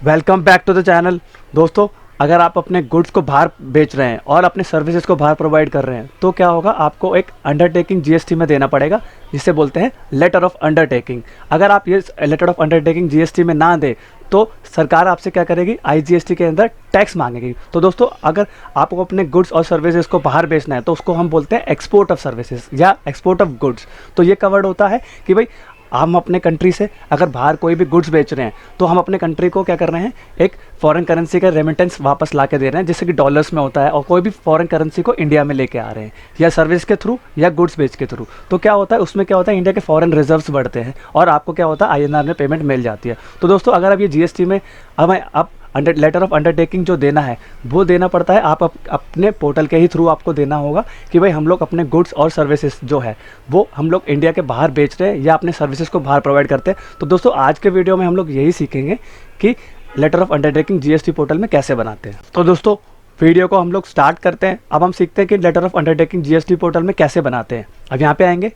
Welcome back to the channel. दोस्तों, अगर आप अपने गुड्स को बाहर बेच रहे हैं और अपने सर्विसेज को बाहर प्रोवाइड कर रहे हैं तो क्या होगा, आपको एक अंडरटेकिंग जीएसटी में देना पड़ेगा, जिसे बोलते हैं लेटर ऑफ अंडरटेकिंग। अगर आप ये लेटर ऑफ अंडरटेकिंग जीएसटी में ना दें तो सरकार आपसे क्या करेगी, आईजीएसटी के अंदर टैक्स मांगेगी। तो दोस्तों, अगर आपको अपने गुड्स और सर्विसेज को बाहर बेचना है तो उसको हम बोलते हैं एक्सपोर्ट ऑफ सर्विसेज या एक्सपोर्ट ऑफ गुड्स। तो ये कवर्ड होता है कि भाई हम अपने कंट्री से अगर बाहर कोई भी गुड्स बेच रहे हैं तो हम अपने कंट्री को क्या कर रहे हैं, एक फॉरेन करेंसी का रेमिटेंस वापस ला के दे रहे हैं, जिससे कि डॉलर्स में होता है, और कोई भी फॉरेन करेंसी को इंडिया में लेके आ रहे हैं, या सर्विस के थ्रू या गुड्स बेच के थ्रू। तो क्या होता है, उसमें क्या होता है, इंडिया के फॉरेन रिजर्व्स बढ़ते हैं और आपको क्या होता है, आईएनआर में पेमेंट मिल जाती है। तो दोस्तों, अगर अब ये जीएसटी में अब लेटर ऑफ अंडरटेकिंग जो देना है वो देना पड़ता है, आप अपने पोर्टल के ही थ्रू आपको देना होगा कि भाई हम लोग अपने गुड्स और सर्विसेज जो है वो हम लोग इंडिया के बाहर बेच रहे हैं या अपने सर्विसेज को बाहर प्रोवाइड करते हैं। तो दोस्तों, आज के वीडियो में हम लोग यही सीखेंगे कि letter of undertaking GST portal में कैसे बनाते हैं। तो दोस्तों, वीडियो को हम लोग स्टार्ट करते हैं। अब हम सीखते हैं कि letter of undertaking GST portal में कैसे बनाते हैं। अब यहाँ पे आएंगे,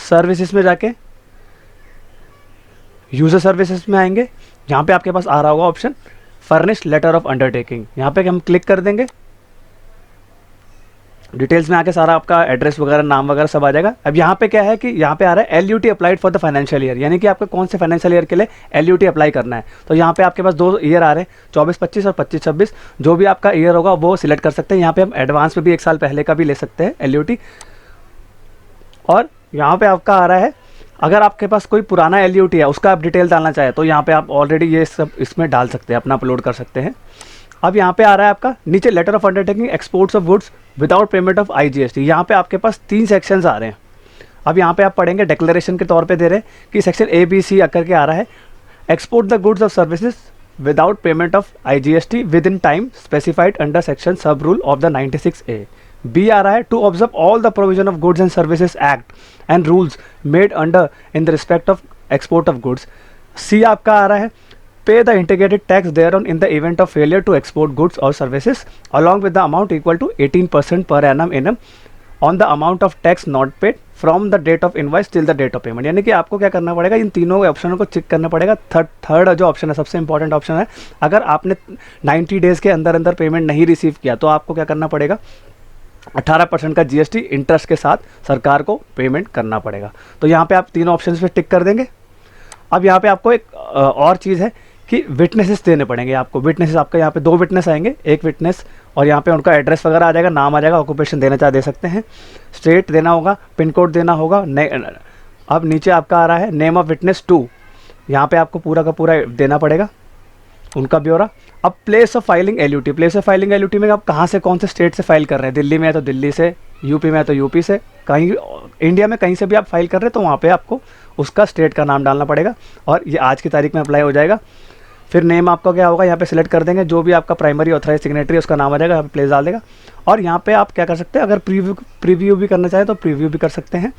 सर्विसेज में जाके यूज़र सर्विसेज में आएंगे, यहाँ पे आपके पास आ रहा होगा option furnish letter of undertaking. यहाँ पे हम क्लिक कर देंगे, डिटेल्स में आके सारा आपका एड्रेस वगैरह, नाम वगैरह सब आ जाएगा। अब यहाँ पे क्या है कि यहाँ पे आ रहा है LUT applied for the financial year, यानी कि आपको कौन से फाइनेंशियल ईयर के लिए LUT अप्लाई करना है। तो यहाँ पे आपके पास 2 ईयर आ रहे हैं, 24-25 और 25-26। जो भी आपका ईयर होगा वो सिलेक्ट कर सकते हैं। यहाँ पे हम एडवांस में भी 1 साल पहले का भी ले सकते हैं LUT। और यहाँ पे आपका आ रहा है, अगर आपके पास कोई पुराना LUT है उसका आप डिटेल डालना चाहे तो यहाँ पे आप ऑलरेडी ये सब इसमें डाल सकते हैं, अपना अपलोड कर सकते हैं। अब यहाँ पे आ रहा है आपका नीचे letter of undertaking exports of goods without payment of IGST। यहाँ पे आपके पास 3 सेक्शंस आ रहे हैं। अब यहाँ पे आप पढ़ेंगे, डिक्लेरेशन के तौर पे दे रहे हैं कि सेक्शन ABC करके आ रहा है, export the goods of services without payment of IGST within time specified under section sub rule of the 96A। B आ रहा है, to observe all the provision of goods and services act and rules made under in the respect of export of goods. C आपका आ रहा है, pay the integrated tax thereon in the event of failure to export goods और services along with the amount equal to 18% per annum on the amount of tax not paid from the date of invoice till the date of payment. यानी कि आपको क्या करना पड़ेगा, इन तीनों ऑप्शनों को check करना पड़ेगा। थर्ड जो ऑप्शन है, सबसे इंपॉर्टेंट ऑप्शन है, अगर आपने 90 डेज़ के अंदर अंदर पेमेंट नहीं रिसीव किया तो आपको क्या करना पड़ेगा, 18% का GST इंटरेस्ट के साथ सरकार को पेमेंट करना पड़ेगा। तो यहाँ पे आप तीनों ऑप्शन पे टिक कर देंगे। अब यहाँ पे आपको एक और चीज़ है कि विटनेसेस देने पड़ेंगे आपको। विटनेसेस आपका यहाँ पे 2 विटनेस आएंगे, एक विटनेस और यहाँ पे उनका एड्रेस वगैरह आ जाएगा, नाम आ जाएगा, ऑक्यूपेशन देना चाहे दे सकते हैं, स्टेट देना होगा, पिन कोड देना होगा। अब नीचे आपका आ रहा है नेम ऑफ विटनेस 2, यहाँ पे आपको पूरा का पूरा देना पड़ेगा, उनका ब्यौरा। अब place of filing LUT, place of filing LUT में आप कहाँ से, कौन से स्टेट से फाइल कर रहे हैं, दिल्ली में है तो दिल्ली से, यूपी में है तो यूपी से, कहीं इंडिया में कहीं से भी आप फाइल कर रहे हैं तो वहाँ पे आपको उसका स्टेट का नाम डालना पड़ेगा और ये आज की तारीख में अप्लाई हो जाएगा। फिर नेम आपका क्या होगा, यहाँ पे सिलेक्ट कर देंगे, जो भी आपका प्राइमरी ऑथराइज सिग्नेटरी उसका नाम आ जाएगा, यहाँ पे प्लेस डाल देगा। और यहाँ पे आप क्या कर सकते हैं, अगर प्रीव्यू भी करना चाहे तो प्रीव्यू भी कर सकते हैं।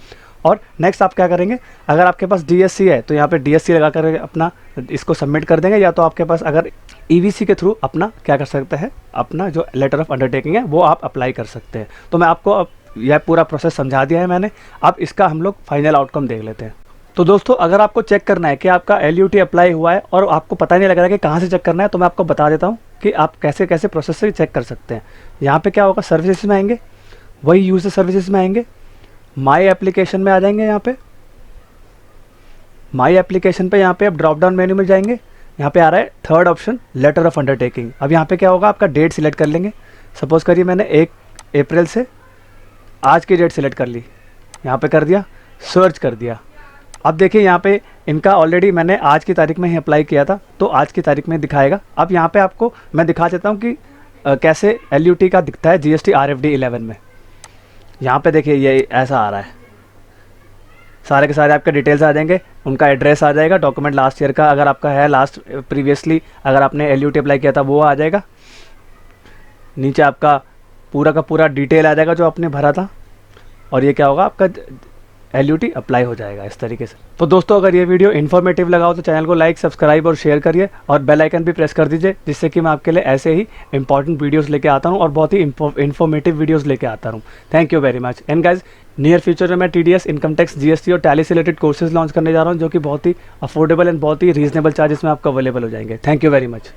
और नेक्स्ट आप क्या करेंगे, अगर आपके पास DSC है तो यहाँ पे DSC लगा कर अपना इसको सबमिट कर देंगे, या तो आपके पास अगर EVC के थ्रू अपना क्या कर सकते हैं, अपना जो लेटर ऑफ अंडरटेकिंग है वो आप अप्लाई कर सकते हैं। तो मैं आपको अब यह पूरा प्रोसेस समझा दिया है मैंने। अब इसका हम लोग फाइनल आउटकम देख लेते हैं। तो दोस्तों, अगर आपको चेक करना है कि आपका LUT अप्लाई हुआ है और आपको पता नहीं लग रहा है कि कहाँ से चेक करना है, तो मैं आपको बता देता हूँ कि आप कैसे कैसे प्रोसेस से चेक कर सकते हैं। यहाँ पे क्या होगा, सर्विसेज में आएंगे, वही यूजर सर्विसेज में आएंगे, माई एप्लीकेशन में आ जाएंगे। यहाँ पे माई एप्लीकेशन पे यहाँ पे आप ड्रॉप डाउन मेन्यू में जाएंगे, यहाँ पे आ रहा है third option letter of undertaking. अब यहाँ पे क्या होगा, आपका डेट सिलेक्ट कर लेंगे। सपोज करिए मैंने 1 अप्रैल से आज की डेट सिलेक्ट कर ली, यहाँ पे कर दिया, सर्च कर दिया। अब देखिए यहाँ पे इनका ऑलरेडी मैंने आज की तारीख में ही अप्लाई किया था तो आज की तारीख में दिखाएगा। अब यहाँ पे आपको मैं दिखा देता हूँ कि कैसे LUT का दिखता है GST RFD 11 में। यहाँ पे देखिए ये ऐसा आ रहा है, सारे के सारे आपके डिटेल्स आ जाएंगे, उनका एड्रेस आ जाएगा, डॉक्यूमेंट लास्ट ईयर का अगर आपका है, लास्ट प्रीवियसली अगर आपने LUT अप्लाई किया था वो आ जाएगा। नीचे आपका पूरा का पूरा डिटेल आ जाएगा जो आपने भरा था, और ये क्या होगा, आपका LUT अप्लाई हो जाएगा इस तरीके से। तो दोस्तों, अगर ये वीडियो इन्फॉर्मेटिव लगा हो तो चैनल को लाइक, सब्सक्राइब और शेयर करिए, और बेल आइकन भी प्रेस कर दीजिए, जिससे कि मैं आपके लिए ऐसे ही इंपॉर्टेंट वीडियोस लेके आता हूँ और बहुत ही इन्फॉर्मेटिव वीडियोस लेके आता हूँ। Thank you very much and guys, near future में मैं TDS, इनकम टैक्स, GST और टैली से रिलेटेड कोर्सेज लॉन्च करने जा रहा हूँ, जो कि बहुत ही अफोर्डेबल एंड बहुत ही रीजनेबल चार्जेस में आपको अवेलेबल हो जाएंगे। Thank you very much.